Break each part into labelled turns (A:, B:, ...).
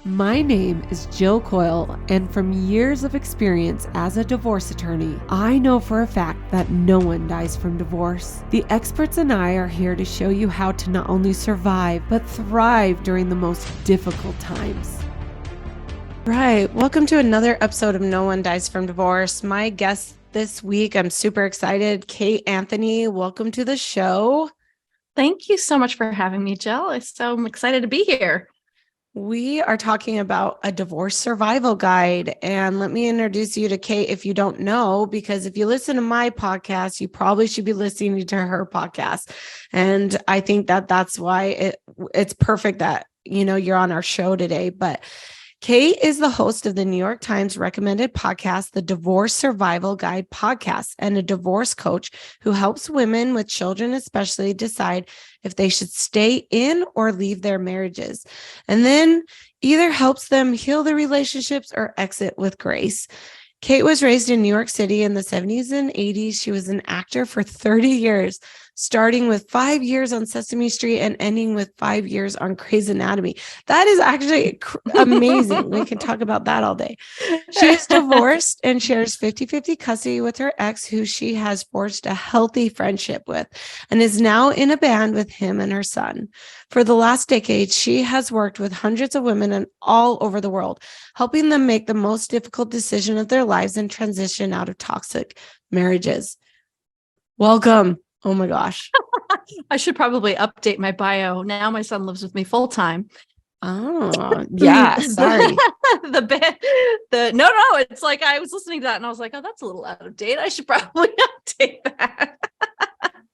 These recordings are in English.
A: My name is Jill Coyle, and from years of experience as a divorce attorney, I know for a fact that no one dies from divorce. The experts and I are here to show you how to not only survive, but thrive during the most difficult times.
B: Right. Welcome to another episode of No One Dies from Divorce. My guest this week, I'm super excited, Kate Anthony. Welcome to the show.
C: Thank you so much for having me, Jill. I'm excited to be here.
B: We are talking about a divorce survival guide. And let me introduce you to Kate if you don't know, because if you listen to my podcast, you probably should be listening to her podcast. And I think that that's why it's perfect that, you're on our show today. But Kate is the host of the New York Times recommended podcast, the Divorce Survival Guide podcast, and a divorce coach who helps women with children especially decide if they should stay in or leave their marriages, and then either helps them heal their relationships or exit with grace. Kate was raised in New York City in the 70s and 80s. She was an actor for 30 years, starting with 5 years on Sesame Street and ending with 5 years on Grey's Anatomy. That is actually amazing. We can talk about that all day. She is divorced and shares 50-50 custody with her ex, who she has forged a healthy friendship with, and is now in a band with him and her son. For the last decade, she has worked with hundreds of women all over the world, helping them make the most difficult decision of their lives and transition out of toxic marriages. Welcome. Oh my gosh.
C: I should probably update my bio. Now my son lives with me full time.
B: Oh, yeah. Sorry.
C: It's like I was listening to that and I was like, oh, that's a little out of date. I should probably update that.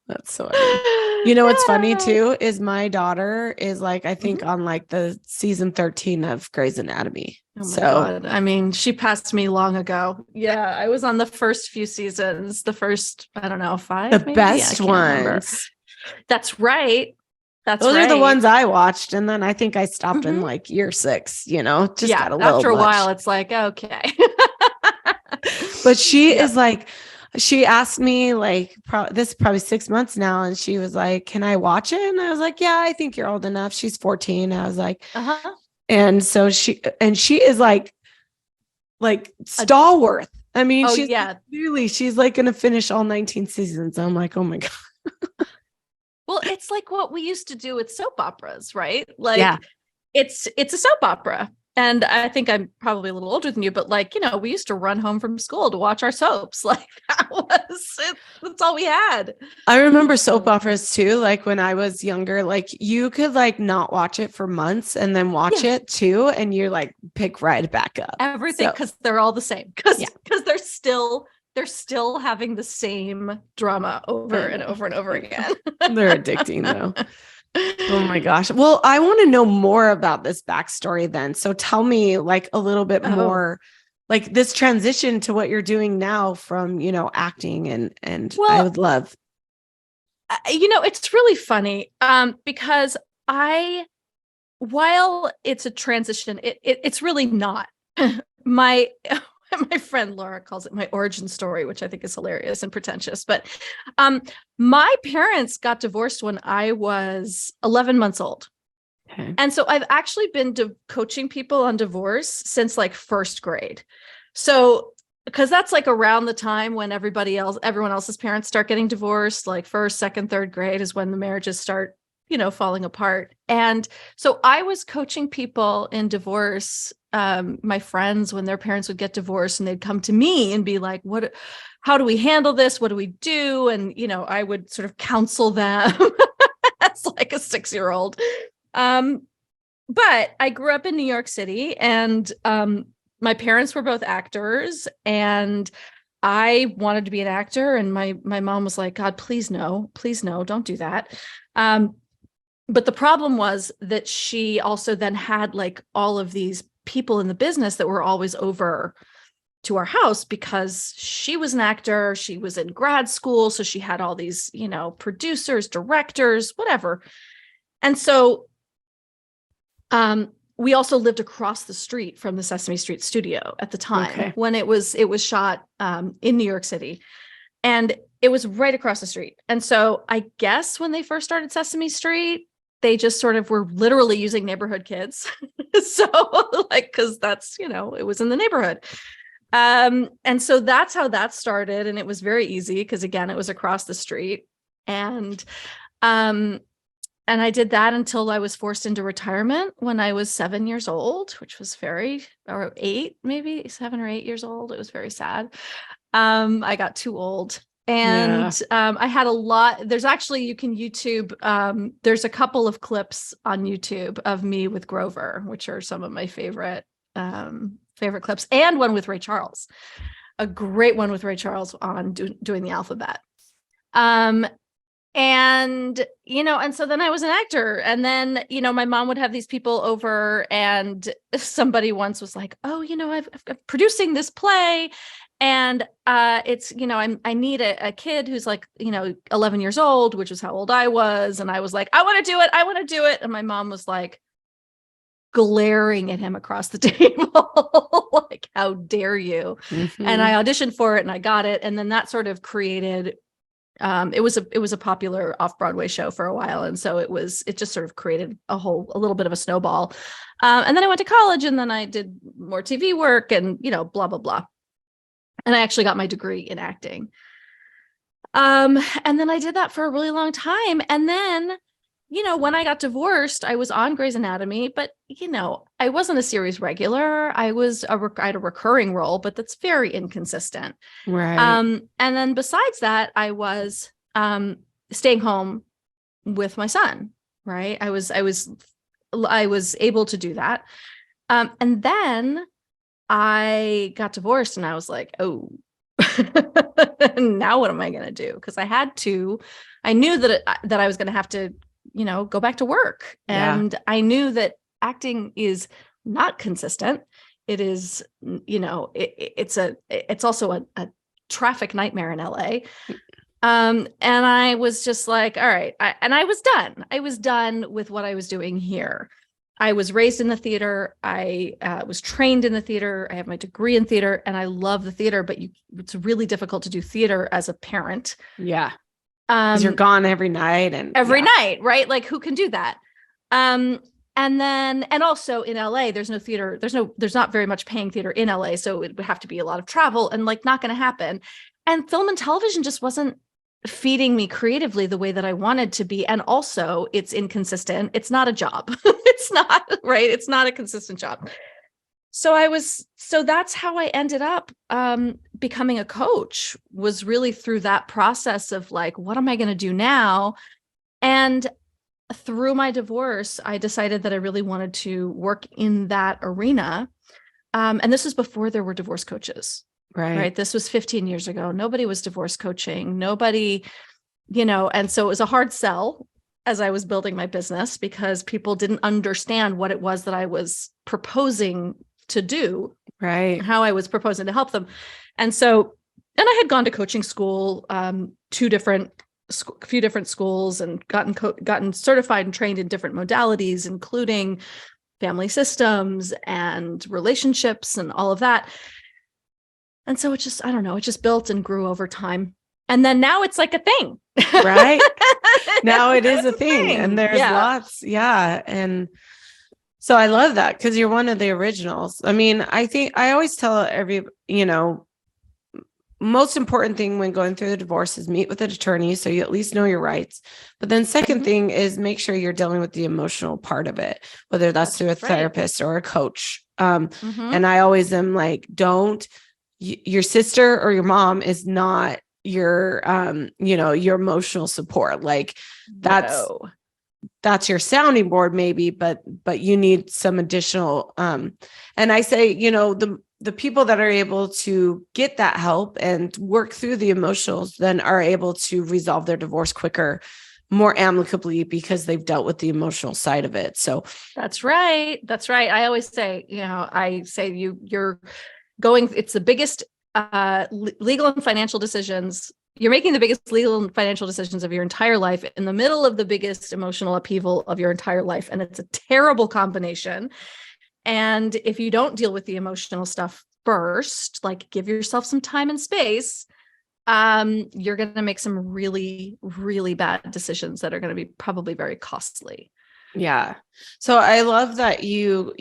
B: That's so funny. What's funny too is my daughter is like, I think on like the season 13 of Grey's Anatomy.
C: Oh my God. I mean, she passed me long ago. Yeah. I was on the first few seasons, the first, I don't know, 5.
B: The
C: maybe?
B: best ones.
C: Remember. That's right.
B: Those are the ones I watched. And then I think I stopped in like year 6, just got a little
C: after a
B: much.
C: while, it's like, okay.
B: But she is like, she asked me like, this is probably 6 months now. And she was like, can I watch it? And I was like, yeah, I think you're old enough. She's 14. I was like, and so she is like stalwart. I mean, she's like going to finish all 19 seasons. I'm like, oh my God.
C: Well, it's like what we used to do with soap operas, right? Like it's a soap opera. And I think I'm probably a little older than you, but we used to run home from school to watch our soaps. Like that's all we had.
B: I remember soap operas too. Like when I was younger, like you could like not watch it for months and then watch it too. And you're like, pick right back up.
C: Everything. Cause they're all the same. Cause they're still having the same drama over and over and over again.
B: They're addicting though. Oh my gosh. Well, I want to know more about this backstory then. So tell me like a little bit more, like this transition to what you're doing now from, acting and I would love.
C: It's really funny because while it's a transition, it's really not. My friend Laura calls it my origin story, which I think is hilarious and pretentious. But my parents got divorced when I was 11 months old. Okay. And so I've actually been coaching people on divorce since like first grade. So because that's like around the time when everyone else's parents start getting divorced, like first, second, third grade is when the marriages start, falling apart. And so I was coaching people in divorce, my friends, when their parents would get divorced and they'd come to me and be like, how do we handle this? What do we do? And, I would sort of counsel them as like a 6-year-old. But I grew up in New York City and, my parents were both actors and I wanted to be an actor. And my mom was like, God, please no, don't do that. But the problem was that she also then had like all of these people in the business that were always over to our house because she was an actor. She was in grad school. So she had all these, producers, directors, whatever. And so we also lived across the street from the Sesame Street studio at the time when it was shot in New York City. And it was right across the street. And so I guess when they first started Sesame Street, they just sort of were literally using neighborhood kids. So like, cause that's, you know, it was in the neighborhood. And so that's how that started. And it was very easy because again, it was across the street. And I did that until I was forced into retirement when I was 7 years old, which was or 8, maybe 7 or 8 years old. It was very sad. I got too old. And I had a lot. There's actually, you can YouTube, there's a couple of clips on YouTube of me with Grover, which are some of my favorite clips, and one with Ray Charles, a great one with Ray Charles on doing the alphabet. And, you know, and so then I was an actor, and then, you know, my mom would have these people over, and somebody once was like, oh, you know, I'm producing this play, and it's, you know, I need a kid who's like, you know, 11 years old, which is how old I was. And I was like, I want to do it. I want to do it. And my mom was like glaring at him across the table, like, how dare you?
B: Mm-hmm.
C: And I auditioned for it and I got it. And then that sort of created, it was a popular off-Broadway show for a while. And so it just sort of created a little bit of a snowball. And then I went to college, and then I did more TV work and, you know, blah, blah, blah. And I actually got my degree in acting. And then I did that for a really long time. And then, you know, when I got divorced, I was on Grey's Anatomy, but, you know, I wasn't a series regular. I had a recurring role, but that's very inconsistent.
B: Right.
C: And then besides that, I was staying home with my son. Right. I was able to do that. And then I got divorced, and I was like, oh, now what am I going to do? Because I knew that I was going to have to, you know, go back to work. And I knew that acting is not consistent. It is, you know, it's also a traffic nightmare in LA. And I was just like, all right. I was done. I was done with what I was doing here. I was raised in the theater. I was trained in the theater. I have my degree in theater, and I love the theater, but it's really difficult to do theater as a parent.
B: Yeah. Because you're gone every night
C: night, right? Like, who can do that? And also in LA, there's no theater. There's not very much paying theater in LA. So it would have to be a lot of travel, and like, not going to happen. And film and television just wasn't feeding me creatively the way that I wanted to be. And also it's inconsistent. It's not a job. It's not, right. It's not a consistent job. So that's how I ended up becoming a coach, was really through that process of like, what am I going to do now? And through my divorce, I decided that I really wanted to work in that arena. And this was before there were divorce coaches. Right. This was 15 years ago. Nobody was divorce coaching. Nobody, you know, and so it was a hard sell as I was building my business, because people didn't understand what it was that I was proposing to do.
B: Right.
C: How I was proposing to help them. And I had gone to coaching school, few different schools, and gotten certified and trained in different modalities, including family systems and relationships and all of that. And so it just built and grew over time. And then now it's like a thing.
B: Right. Now it is a thing. And there's lots. Yeah. And so I love that, because you're one of the originals. I mean, I think I always tell most important thing when going through the divorce is meet with an attorney, so you at least know your rights. But then second thing is make sure you're dealing with the emotional part of it, whether that's through a therapist or a coach. And I always am like, your sister or your mom is not your, your emotional support. Like that's your sounding board maybe, but you need some additional, and I say, the people that are able to get that help and work through the emotions then are able to resolve their divorce quicker, more amicably, because they've dealt with the emotional side of it. So
C: that's right. I always say, you're going, it's the biggest legal and financial decisions. You're making the biggest legal and financial decisions of your entire life in the middle of the biggest emotional upheaval of your entire life. And it's a terrible combination. And if you don't deal with the emotional stuff first, like give yourself some time and space, you're going to make some really, really bad decisions that are going to be probably very costly.
B: Yeah. So I love that you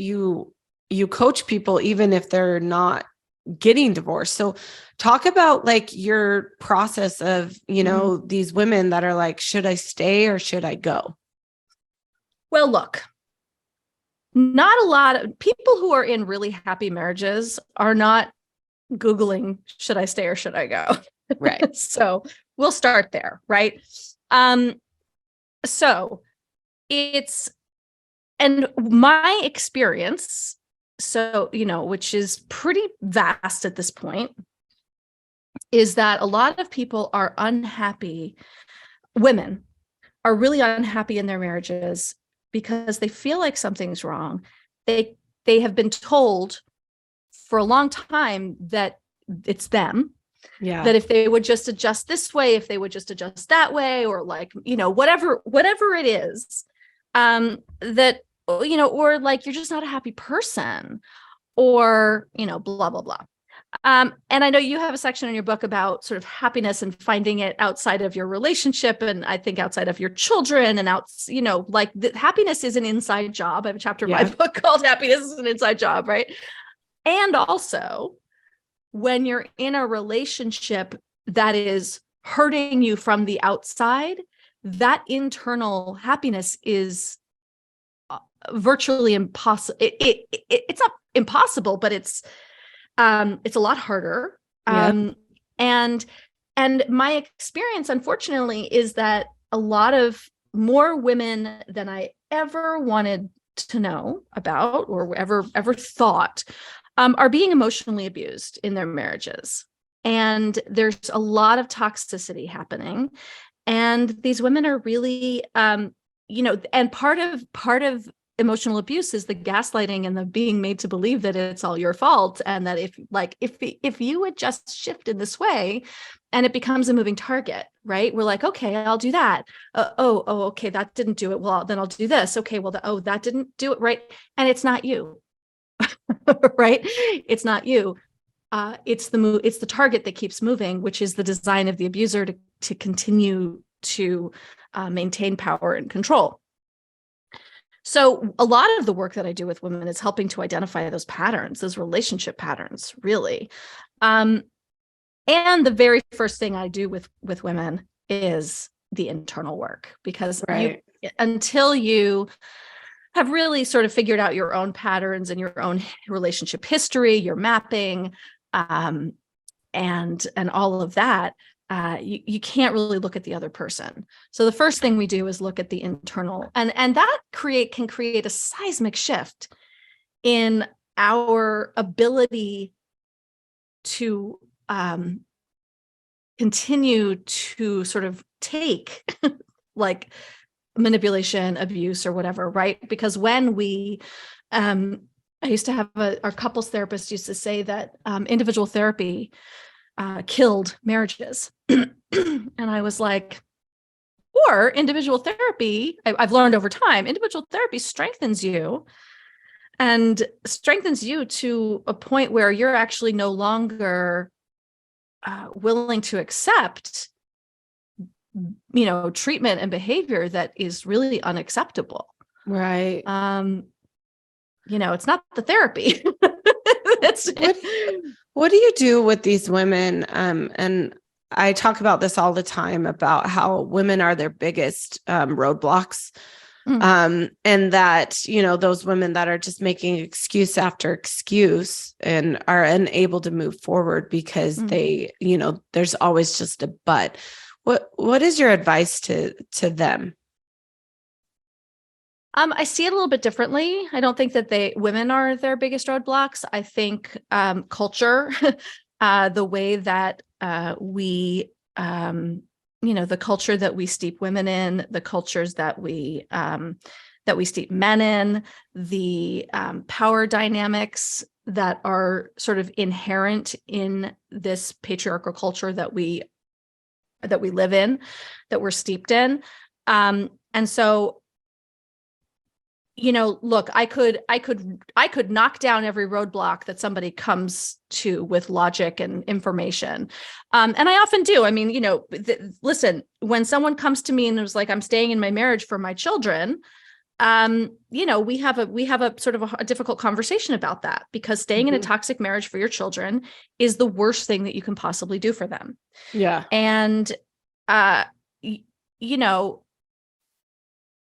B: coach people even if they're not getting divorced. So talk about like your process of, these women that are like, should I stay or should I go?
C: Well, look, not a lot of people who are in really happy marriages are not Googling, should I stay or should I go?
B: Right.
C: So we'll start there, right? So it's, and my experience, so, which is pretty vast at this point, is that a lot of people are unhappy. Women are really unhappy in their marriages because they feel like something's wrong. They have been told for a long time that it's them.
B: Yeah.
C: That if they would just adjust this way, if they would just adjust that way, or like, whatever it is, that, or like, you're just not a happy person, or, blah, blah, blah. And I know you have a section in your book about sort of happiness and finding it outside of your relationship. And I think outside of your children and like happiness is an inside job. I have a chapter in my book called Happiness is an Inside Job, right? And also when you're in a relationship that is hurting you from the outside, that internal happiness is virtually impossible. It's not impossible, but it's a lot harder. And my experience, unfortunately, is that a lot of more women than I ever wanted to know about or ever thought are being emotionally abused in their marriages. And there's a lot of toxicity happening. And these women are really, and part of emotional abuse is the gaslighting and the being made to believe that it's all your fault. And that if you would just shift in this way, and it becomes a moving target, right? We're like, okay, I'll do that. Okay, that didn't do it. Well, then I'll do this. Okay, well, that didn't do it, right? And it's not you. Right? It's not you. It's the target that keeps moving, which is the design of the abuser to continue to maintain power and control. So a lot of the work that I do with women is helping to identify those patterns, those relationship patterns, really. And the very first thing I do with women is the internal work, because until you have really sort of figured out your own patterns and your own relationship history, your mapping, and all of that, you can't really look at the other person. So the first thing we do is look at the internal, and that can create a seismic shift in our ability to continue to sort of take like manipulation, abuse, or whatever, right? Because when we, I used to have our couples therapist used to say that individual therapy killed marriages. And I was like, or individual therapy, I've learned over time, individual therapy strengthens you to a point where you're actually no longer willing to accept treatment and behavior that is really unacceptable.
B: Right.
C: It's not the therapy.
B: What do you do with these women? And I talk about this all the time about how women are their biggest roadblocks. And that, those women that are just making excuse after excuse and are unable to move forward because they, there's always just a but. What is your advice to them?
C: I see it a little bit differently. I don't think that women are their biggest roadblocks. I think culture, the way that we, the culture that we steep women in, the cultures that we steep men in, the power dynamics that are sort of inherent in this patriarchal culture that we live in, that we're steeped in. And so, look, I could knock down every roadblock that somebody comes to with logic and information. And I often do. I mean, listen, when someone comes to me and was like, I'm staying in my marriage for my children, we have a sort of a difficult conversation about that, because staying in a toxic marriage for your children is the worst thing that you can possibly do for them.
B: Yeah.
C: And,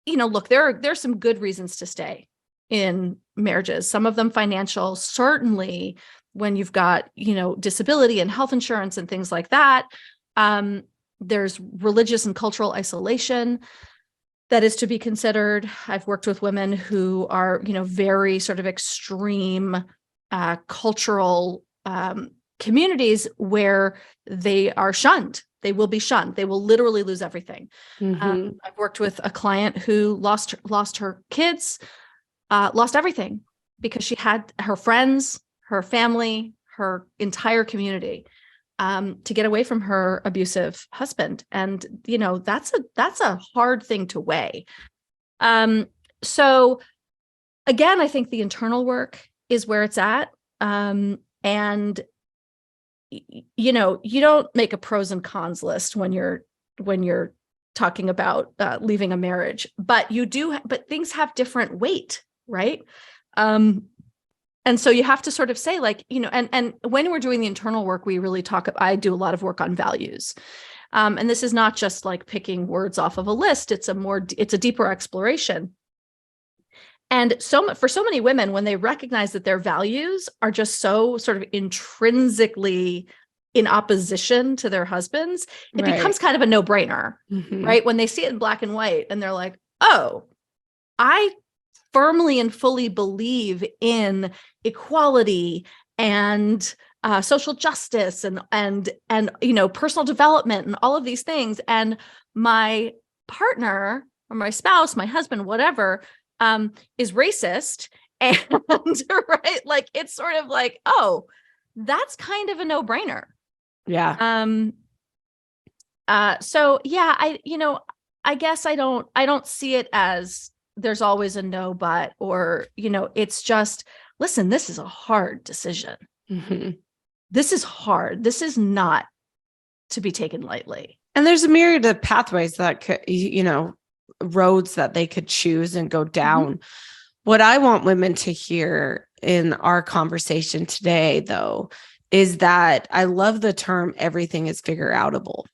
C: look, there's some good reasons to stay in marriages. Some of them financial, certainly when you've got, disability and health insurance and things like that. There's religious and cultural isolation that is to be considered. I've worked with women who are, very sort of extreme cultural communities where they are shunned. They will be shunned. They will literally lose everything. I've worked with a client who lost her kids, lost everything, because she had her friends, her family, her entire community to get away from her abusive husband. And, that's a hard thing to weigh. So again, I think the internal work is where it's at. And you don't make a pros and cons list when you're talking about leaving a marriage, but but things have different weight, right? And so you have to sort of say, like, and when we're doing the internal work, we really I do a lot of work on values. And this is not just like picking words off of a list. It's a deeper exploration. And for so many women, when they recognize that their values are just so sort of intrinsically in opposition to their husbands, it becomes kind of a no-brainer, right? When they see it in black and white and they're like, oh, I firmly and fully believe in equality and social justice and personal development and all of these things. And my partner or my spouse, my husband, whatever, is racist. And right, like, it's sort of like, oh, that's kind of a no-brainer.
B: Yeah.
C: So yeah, I guess I don't see it as there's always a no, but, or, it's just, listen, this is a hard decision. This is hard. This is not to be taken lightly.
B: And there's a myriad of pathways that could, roads that they could choose and go down. What I want women to hear in our conversation today, though, is that I love the term everything is figure outable.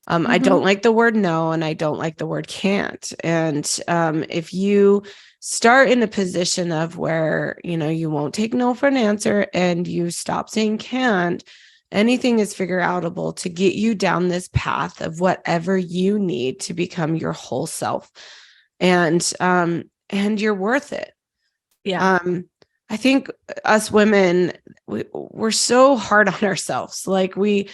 B: I don't like the word no, and I don't like the word can't. And if you start in a position of where, you won't take no for an answer and you stop saying can't, anything is figure outable to get you down this path of whatever you need to become your whole self. And you're worth it.
C: Yeah.
B: I think us women, we're so hard on ourselves. Like we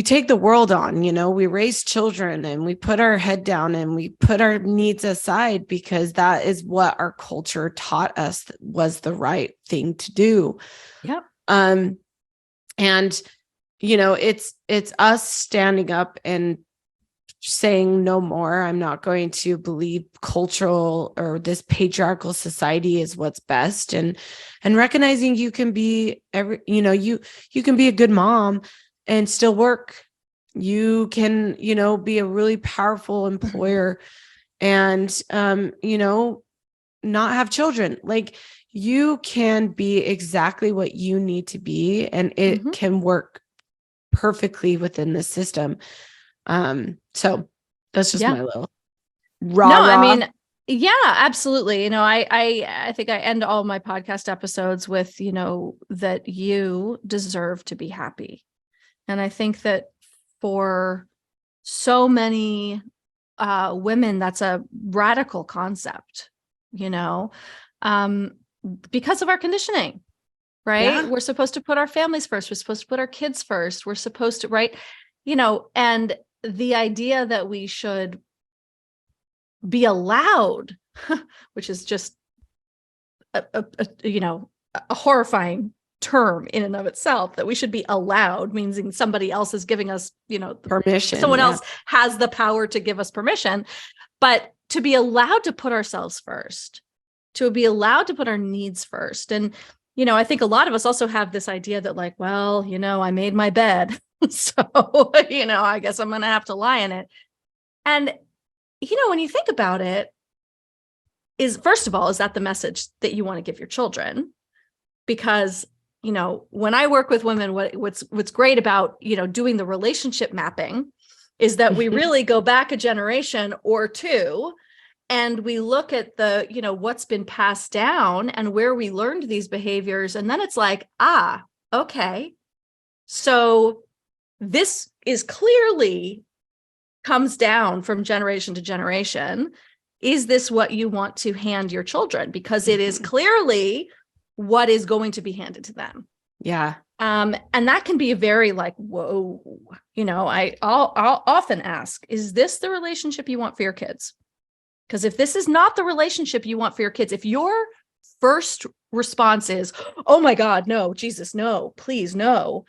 B: take the world on, we raise children and we put our head down and we put our needs aside because that is what our culture taught us was the right thing to do.
C: Yep.
B: And it's us standing up and saying no more. I'm not going to believe cultural or this patriarchal society is what's best, and recognizing you can be you can be a good mom and still work. You can, be a really powerful employer and, not have children. Like, you can be exactly what you need to be, and it can work perfectly within the system. So that's just my little raw.
C: No, I mean, yeah, absolutely. I think I end all my podcast episodes with, that you deserve to be happy. And I think that for so many women, that's a radical concept, because of our conditioning, right? Yeah. We're supposed to put our families first. We're supposed to put our kids first. We're supposed to, right? And the idea that we should be allowed, which is just a horrifying term in and of itself, that we should be allowed, means somebody else is giving us,
B: permission.
C: Someone else has the power to give us permission, but to be allowed to put ourselves first, to be allowed to put our needs first. And, I think a lot of us also have this idea that, like, well, I made my bed, so, I guess I'm going to have to lie in it. And, when you think about it, is, first of all, is that the message that you want to give your children? Because, you know, when I work with women, what's great about, you know, doing the relationship mapping is that we really go back a generation or two and we look at the, you know, what's been passed down and where we learned these behaviors. And then it's like, okay, so this is clearly comes down from generation to generation. Is this what you want to hand your children? Because it is clearly what is going to be handed to them.
B: Yeah.
C: And that can be a very like, whoa, you know, I'll often ask, is this the relationship you want for your kids? Because if this is not the relationship you want for your kids, if your first response is, oh my God, no, Jesus, no, please, no,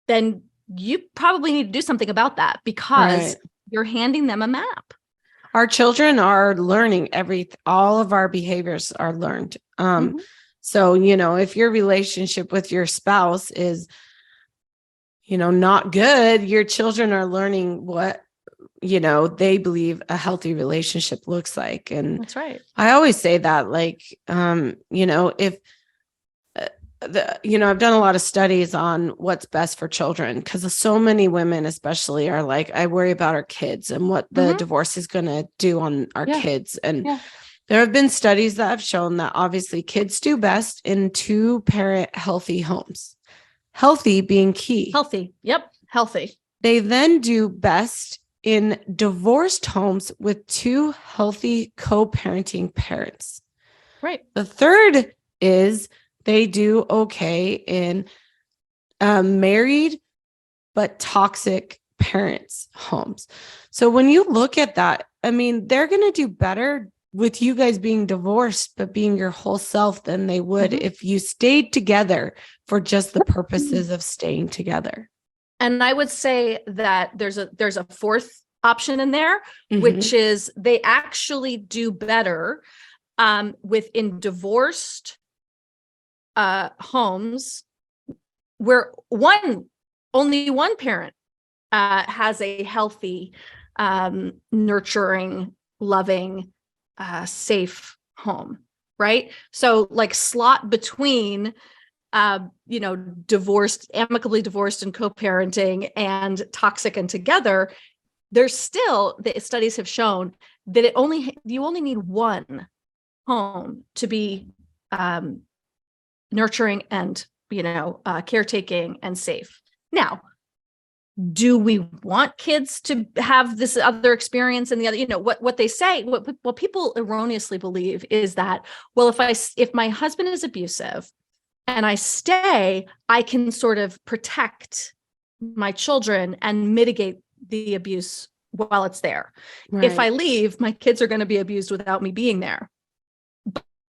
C: then you probably need to do something about that, because you're handing them a map.
B: Our children are learning all of our behaviors are learned. So, you know, if your relationship with your spouse is, you know, not good, your children are learning what, you know, they believe a healthy relationship looks like. And
C: that's right.
B: I always say that, like, you know, if, you know, I've done a lot of studies on what's best for children, because so many women especially are like, I worry about our kids and what the divorce is going to do on our kids. And there have been studies that have shown that obviously kids do best in 2-parent healthy homes, healthy being key.
C: Healthy. Yep. Healthy.
B: They then do best in divorced homes with 2 healthy co-parenting parents.
C: Right.
B: The third is they do okay in married but toxic parents' homes. So when you look at that, I mean, they're going to do better with you guys being divorced, but being your whole self than they would if you stayed together for just the purposes of staying together.
C: And I would say that there's a fourth option in there, which is they actually do better within divorced homes where only one parent has a healthy, nurturing, loving, safe home, right? So like slot between you know, amicably divorced and co-parenting and toxic and together, there's still, the studies have shown that you only need one home to be nurturing and, you know, caretaking and safe. Now, do we want kids to have this other experience and the other, you know, what they say, what people erroneously believe is that, well, if my husband is abusive and I stay, I can sort of protect my children and mitigate the abuse while it's there. Right. If I leave, my kids are going to be abused without me being there.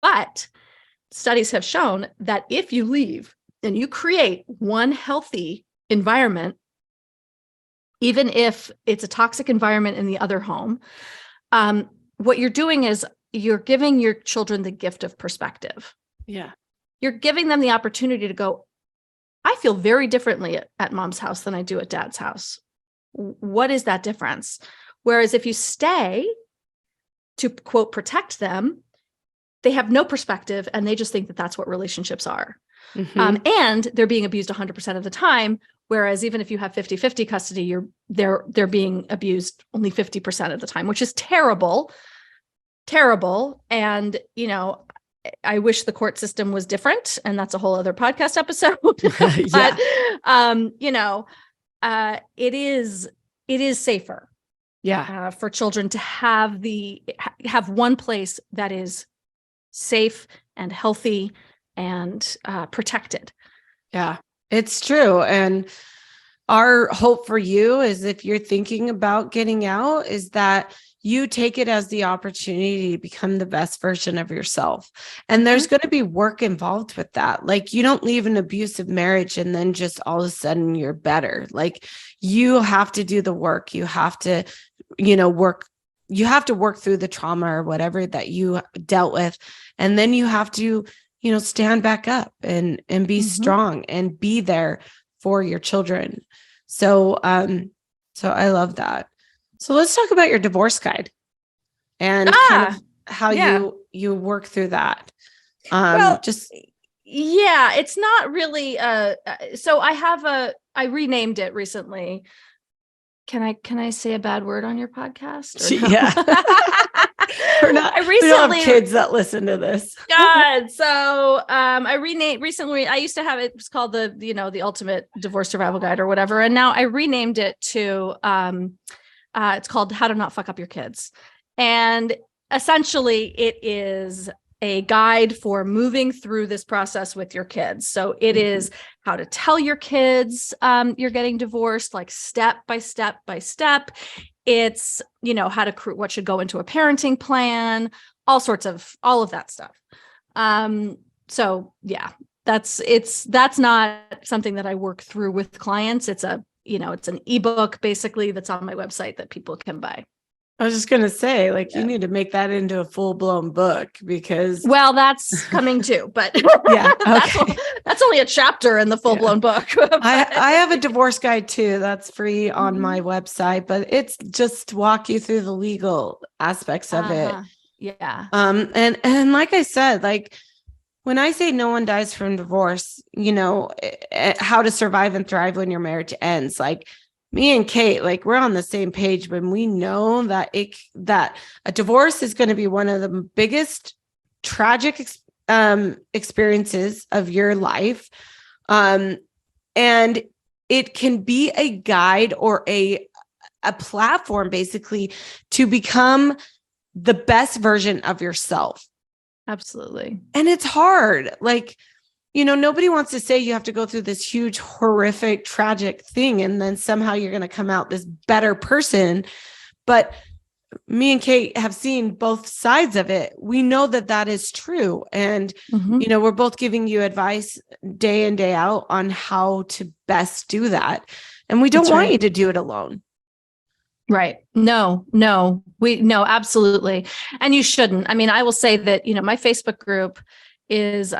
C: But studies have shown that if you leave and you create one healthy environment, even if it's a toxic environment in the other home, what you're doing is you're giving your children the gift of perspective.
B: Yeah.
C: You're giving them the opportunity to go, I feel very differently at mom's house than I do at dad's house. What is that difference? Whereas if you stay to, quote, protect them, they have no perspective and they just think that that's what relationships are. And they're being abused 100% of the time. Whereas even if you have 50-50 custody, they're being abused only 50% of the time, which is terrible. And, you know, I wish the court system was different, and that's a whole other podcast episode. But, you know, it is safer.
B: Yeah.
C: For children to have one place that is safe and healthy and protected.
B: Yeah, it's true. And our hope for you is, if you're thinking about getting out, is that you take it as the opportunity to become the best version of yourself. And there's going to be work involved with that. Like, you don't leave an abusive marriage and then just all of a sudden you're better. Like, you have to do the work. You have to, you know, work through the trauma or whatever that you dealt with. And then you have to, you know, stand back up and be strong and be there for your children. So I love that. So let's talk about your divorce guide and kind of how you work through that.
C: Well, yeah, it's not really so I renamed it recently. Can I say a bad word on your podcast?
B: No? Yeah. We don't have kids that listen to this.
C: God. So I renamed recently. I used to have it was called the Ultimate Divorce Survival Guide or whatever. And now I renamed it to it's called How to Not Fuck Up Your Kids. And essentially it is a guide for moving through this process with your kids. So it is how to tell your kids you're getting divorced, like step by step by step. It's, how to what should go into a parenting plan, all of that stuff. So yeah, that's not something that I work through with clients. It's it's an ebook basically that's on my website that people can buy.
B: I was just going to say, you need to make that into a full-blown book because...
C: Well, that's coming too, but
B: yeah, okay.
C: that's only a chapter in the full-blown book.
B: I have a divorce guide too. That's free on my website, but it's just to walk you through the legal aspects of it.
C: Yeah.
B: And like I said, when I say no one dies from divorce, how to survive and thrive when your marriage ends, me and Kate, we're on the same page, but we know that that a divorce is going to be one of the biggest tragic experiences of your life. And it can be a guide or a platform basically to become the best version of yourself.
C: Absolutely.
B: And it's hard. Nobody wants to say you have to go through this huge, horrific, tragic thing, and then somehow you're going to come out this better person. But me and Kate have seen both sides of it. We know that is true. And, we're both giving you advice day in, day out on how to best do that. And we don't want you to do it alone.
C: Right. No, absolutely. And you shouldn't. I mean, I will say that, my Facebook group there's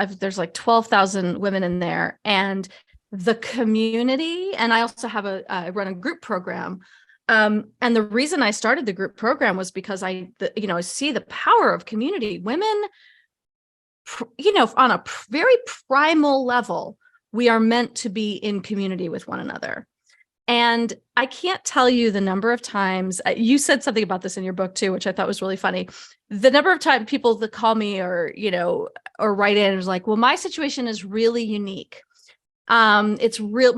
C: 12,000 women in there, and the community. And I also have I run a group program. And the reason I started the group program was because I see the power of community. Women, on a very primal level, we are meant to be in community with one another. And I can't tell you the number of times you said something about this in your book too, which I thought was really funny. The number of times people that call me or write in and was like, well, my situation is really unique. My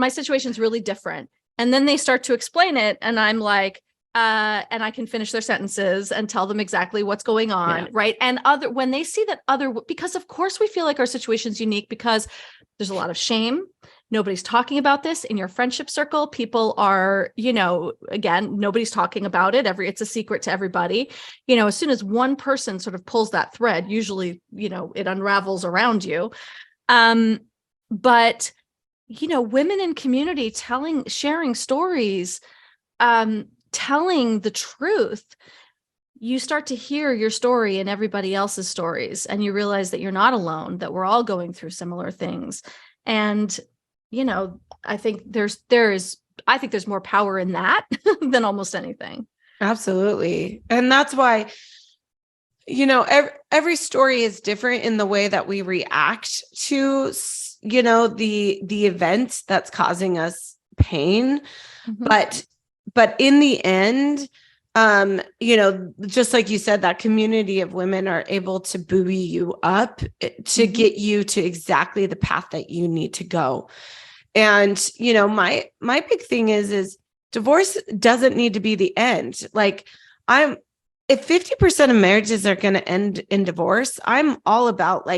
C: situation is really different. And then they start to explain it. And I'm like, and I can finish their sentences and tell them exactly what's going on. Yeah. Right. And when they see that because of course we feel like our situation's unique because there's a lot of shame. Nobody's talking about this in your friendship circle. People are, again, nobody's talking about it. It's a secret to everybody. As soon as one person sort of pulls that thread, usually, it unravels around you. But, women in community sharing stories, telling the truth, you start to hear your story and everybody else's stories, and you realize that you're not alone, that we're all going through similar things. And I think there's more power in that than almost anything. Absolutely.
B: And that's why, every story is different in the way that we react to, the event that's causing us pain. Mm-hmm. But in the end, just like you said, that community of women are able to buoy you up to get you to exactly the path that you need to go. And, my big thing is divorce doesn't need to be the end. If 50% of marriages are going to end in divorce, I'm all about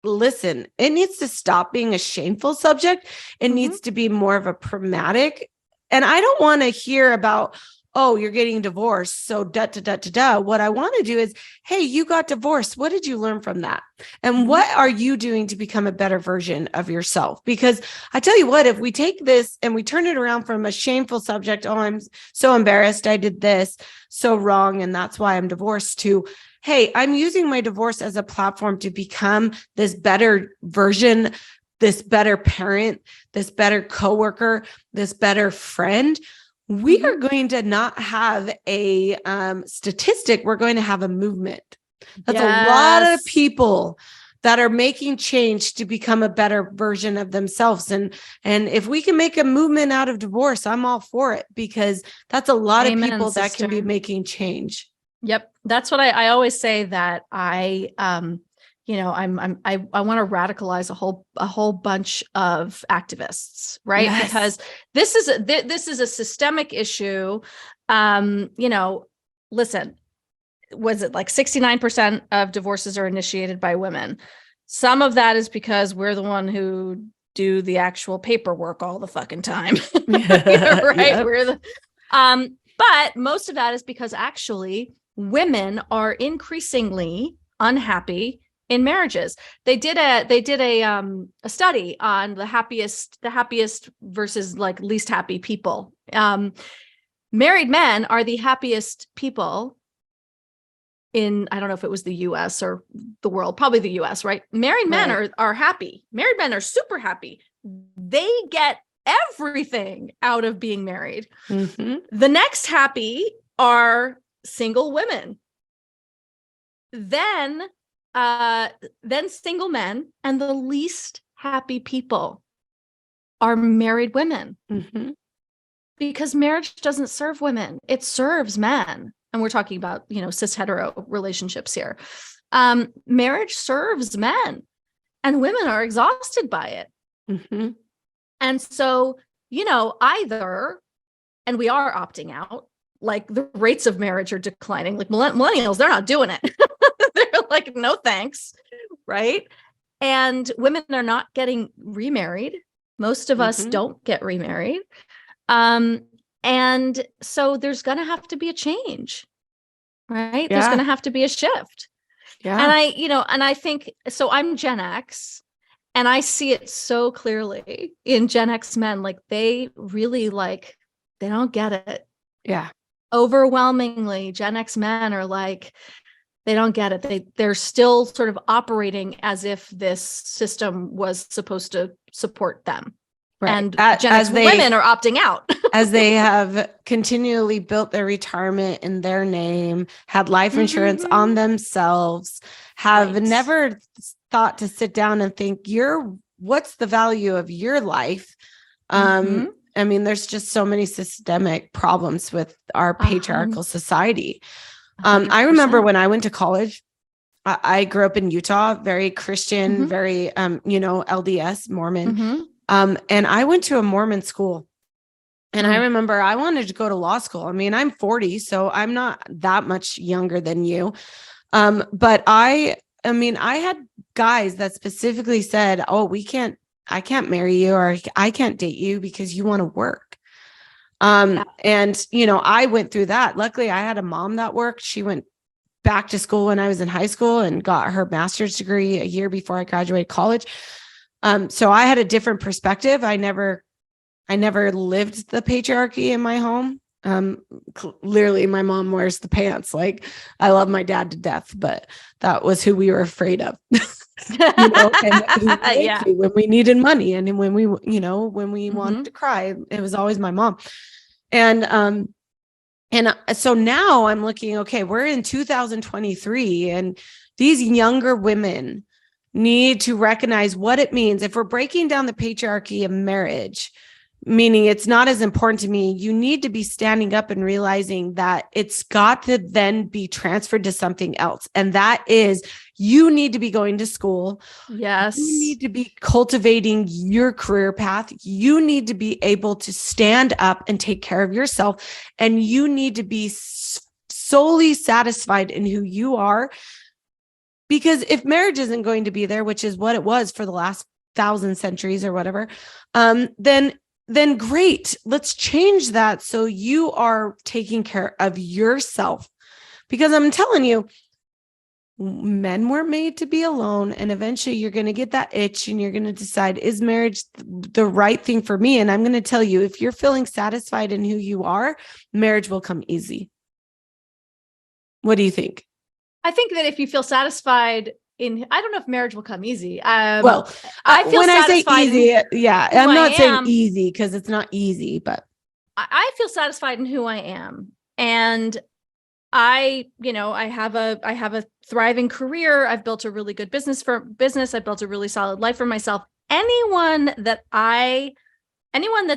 B: listen, it needs to stop being a shameful subject. It needs to be more of a pragmatic. And I don't want to hear about, oh, you're getting divorced, so What I want to do is, hey, you got divorced. What did you learn from that? And what are you doing to become a better version of yourself? Because I tell you what, if we take this and we turn it around from a shameful subject, oh, I'm so embarrassed, I did this so wrong, and that's why I'm divorced, to, hey, I'm using my divorce as a platform to become this better version, this better parent, this better coworker, this better friend. We are going to not have a statistic. We're going to have a movement. That's a lot of people that are making change to become a better version of themselves. And if we can make a movement out of divorce, I'm all for it, because that's a lot of people that can be making change.
C: Yep. That's what I always say, that I want to radicalize a whole bunch of activists, right? Yes. Because this is a systemic issue. Listen, was it like 69% of divorces are initiated by women? Some of that is because we're the one who do the actual paperwork all the fucking time. Right? Yep. We're the but most of that is because actually women are increasingly unhappy in marriages. They did a study on the happiest versus like least happy people. Married men are the happiest people in, I don't know if it was the US or the world, probably the US, right? Married men are happy. Married men are super happy. They get everything out of being married. Mm-hmm. The next happy are single women. Then single men, and the least happy people are married women. Mm-hmm. Because marriage doesn't serve women, it serves men. And we're talking about, cis hetero relationships here. Marriage serves men, and women are exhausted by it. Mm-hmm. And so, either, and we are opting out, like the rates of marriage are declining, like millennials, they're not doing it. They're like, no, thanks. Right. And women are not getting remarried. Most of us don't get remarried. And so there's going to have to be a change, right? Yeah. There's going to have to be a shift. Yeah. And I think, so I'm Gen X, and I see it so clearly in Gen X men, like they really they don't get it.
B: Yeah.
C: Overwhelmingly, Gen X men are like, they don't get it. They're still sort of operating as if this system was supposed to support them. Right. And Gen X women are opting out.
B: As they have continually built their retirement in their name, had life insurance on themselves, have never thought to sit down and think, what's the value of your life? I mean, there's just so many systemic problems with our patriarchal society. I remember when I went to college, I grew up in Utah, very Christian, very, LDS Mormon. And I went to a Mormon school, and I remember I wanted to go to law school. I mean, I'm 40, so I'm not that much younger than you. But I had guys that specifically said, oh, I can't marry you, or I can't date you because you want to work. And, I went through that. Luckily, I had a mom that worked. She went back to school when I was in high school and got her master's degree a year before I graduated college. So I had a different perspective. I never lived the patriarchy in my home. Clearly my mom wears the pants. Like, I love my dad to death, but that was who we were afraid of. And when we needed money, and when we wanted to cry, it was always my mom. And so now I'm looking, okay, we're in 2023, and these younger women need to recognize what it means. If we're breaking down the patriarchy of marriage, meaning it's not as important to me, you need to be standing up and realizing that it's got to then be transferred to something else. And that is, you need to be going to school.
C: Yes.
B: You need to be cultivating your career path. You need to be able to stand up and take care of yourself. And you need to be solely satisfied in who you are. Because if marriage isn't going to be there, which is what it was for the last 1,000 centuries or whatever, then great. Let's change that so you are taking care of yourself. Because I'm telling you, men were made to be alone, and eventually you're going to get that itch and you're going to decide, is marriage the right thing for me? And I'm going to tell you, if you're feeling satisfied in who you are, marriage will come easy. What do you think?
C: I think that if you feel satisfied I don't know if marriage will come easy.
B: I feel when I say easy, I'm not saying easy because it's not easy, but
C: I feel satisfied in who I am. And I have a thriving career. I've built a really good business. I've built a really solid life for myself. Anyone that's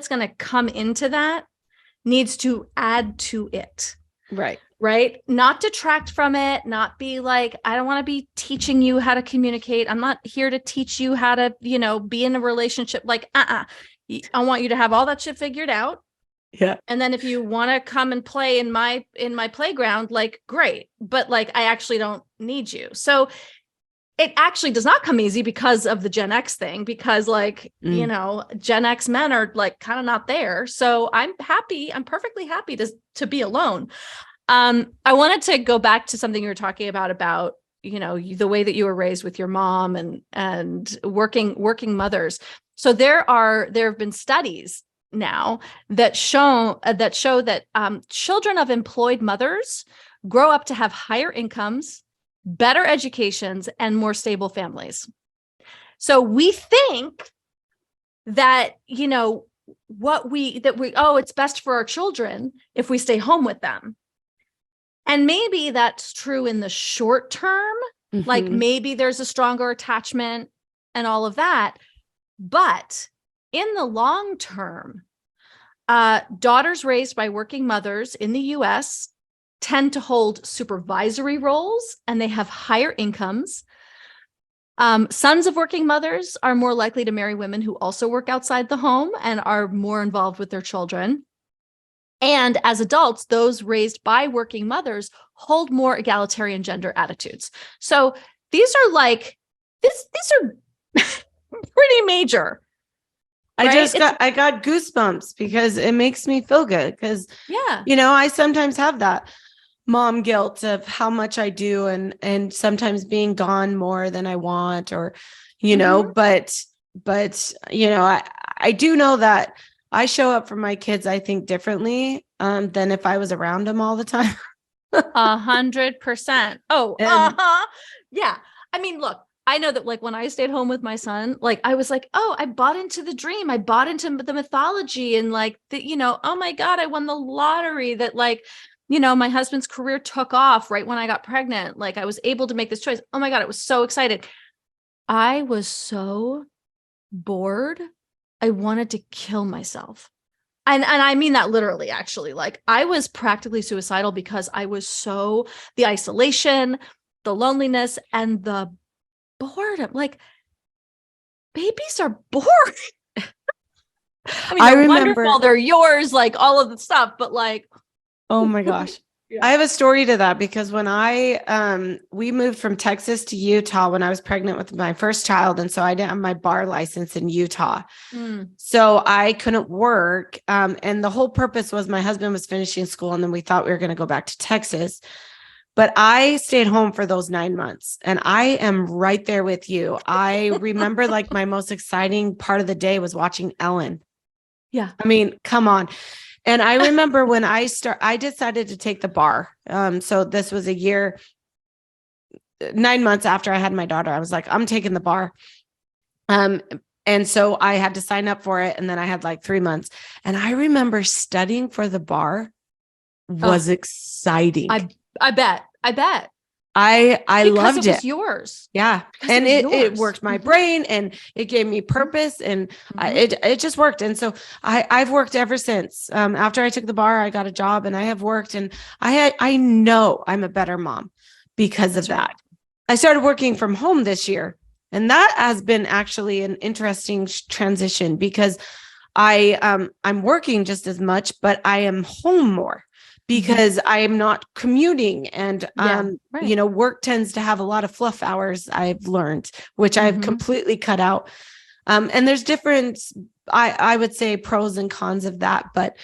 C: going to come into that needs to add to it. Right. Not detract from it, not be like, I don't want to be teaching you how to communicate. I'm not here to teach you how to, be in a relationship. Like, I want you to have all that shit figured out.
B: Yeah.
C: And then if you want to come and play in my playground, like, great. But like, I actually don't need you. So it actually does not come easy because of the Gen X thing, because like, Gen X men are like kind of not there. So I'm perfectly happy to be alone. I wanted to go back to something you were talking about, the way that you were raised with your mom and working mothers. So there have been studies now that show that children of employed mothers grow up to have higher incomes, better educations, and more stable families. So we think that, it's best for our children if we stay home with them. And maybe that's true in the short term, like maybe there's a stronger attachment and all of that. But in the long term, daughters raised by working mothers in the US tend to hold supervisory roles and they have higher incomes. Sons of working mothers are more likely to marry women who also work outside the home and are more involved with their children. And as adults, those raised by working mothers hold more egalitarian gender attitudes. So these are pretty major. Right?
B: I got goosebumps because it makes me feel good because, I sometimes have that mom guilt of how much I do and sometimes being gone more than I want or, but I do know that I show up for my kids, I think differently than if I was around them all the time.
C: 100%. Oh, yeah. I mean, look, I know that like when I stayed home with my son, like I was like, oh, I bought into the dream. I bought into the mythology and like oh my God, I won the lottery that like, my husband's career took off right when I got pregnant. Like I was able to make this choice. Oh my God, I was so excited. I was so bored. I wanted to kill myself. And I mean that literally, actually. Like I was practically suicidal because I was the isolation, the loneliness, and the boredom. Like babies are boring. I mean, they're wonderful. They're yours, like all of the stuff, but like,
B: oh my gosh. I have a story to that because when we moved from Texas to Utah when I was pregnant with my first child. And so I didn't have my bar license in Utah. So I couldn't work. And the whole purpose was my husband was finishing school and then we thought we were going to go back to Texas. But I stayed home for those 9 months and I am right there with you. I remember like my most exciting part of the day was watching Ellen.
C: Yeah.
B: I mean, come on. And I remember when I decided to take the bar. So this was 9 months after I had my daughter, I was like, I'm taking the bar. And so I had to sign up for it. And then I had like 3 months. And I remember studying for the bar was exciting.
C: I bet.
B: I loved it.
C: It was yours.
B: Yeah. And it worked my brain and it gave me purpose and it just worked. And so I've worked ever since. After I took the bar, I got a job and I have worked and I know I'm a better mom because of that. I started working from home this year and that has been actually an interesting transition because I'm working just as much, but I am home more. Because I am not commuting and, work tends to have a lot of fluff hours I've learned, which I've completely cut out. And there's different, I would say pros and cons of that. But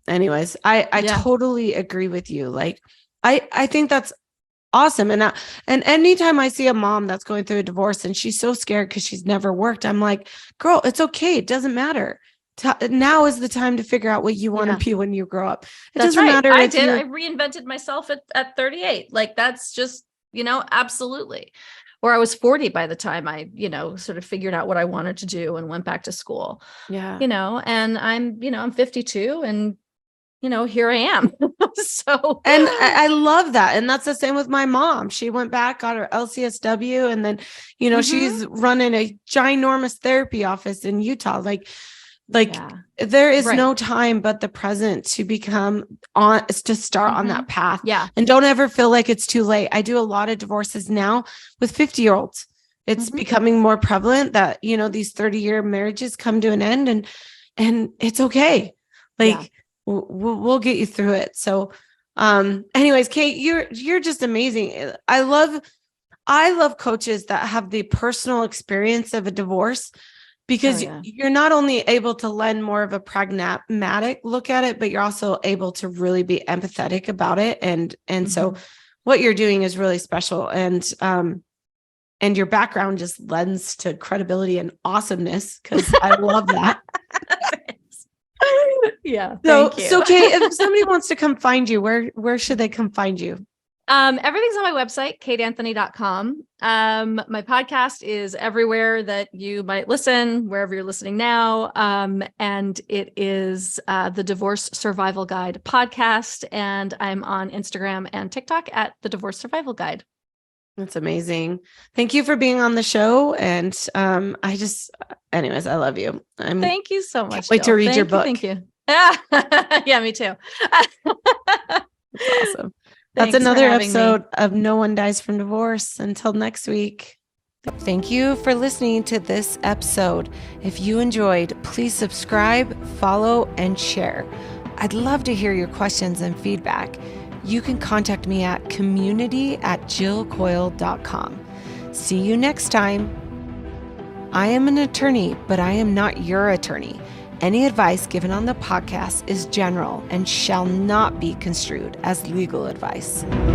B: anyways, I totally agree with you. Like, I think that's awesome. And anytime I see a mom that's going through a divorce and she's so scared because she's never worked, I'm like, girl, it's okay. It doesn't matter. Now is the time to figure out what you want to be when you grow up. It doesn't matter.
C: I reinvented myself at 38. Like that's just, absolutely. Or I was 40 by the time I, sort of figured out what I wanted to do and went back to school.
B: Yeah.
C: And I'm 52 and, here I am. So,
B: and I love that. And that's the same with my mom. She went back, got her LCSW, and then, she's running a ginormous therapy office in Utah. There is no time but the present to start on that path.
C: Yeah.
B: And don't ever feel like it's too late. I do a lot of divorces now with 50-year-olds. It's becoming more prevalent that, these 30-year marriages come to an end, and it's okay. We'll get you through it. So, anyways, Kate, you're just amazing. I love coaches that have the personal experience of a divorce, because you're not only able to lend more of a pragmatic look at it, but you're also able to really be empathetic about it. And so what you're doing is really special. And your background just lends to credibility and awesomeness, because I love that.
C: Yeah.
B: So Kate, if somebody wants to come find you, where should they come find you?
C: Everything's on my website, kateanthony.com. My podcast is everywhere that you might listen, wherever you're listening now. And it is the Divorce Survival Guide podcast. And I'm on Instagram and TikTok at the Divorce Survival Guide.
B: That's amazing. Thank you for being on the show. And anyways, I love you.
C: Thank you so much.
B: Wait to read your book.
C: Thank you. Yeah, me too.
B: That's awesome. That's another episode of No One Dies from Divorce. Until next week. Thank you for listening to this episode. If you enjoyed, please subscribe, follow, and share. I'd love to hear your questions and feedback. You can contact me at community@jillcoyle.com. See you next time. I am an attorney, but I am not your attorney. Any advice given on the podcast is general and shall not be construed as legal advice.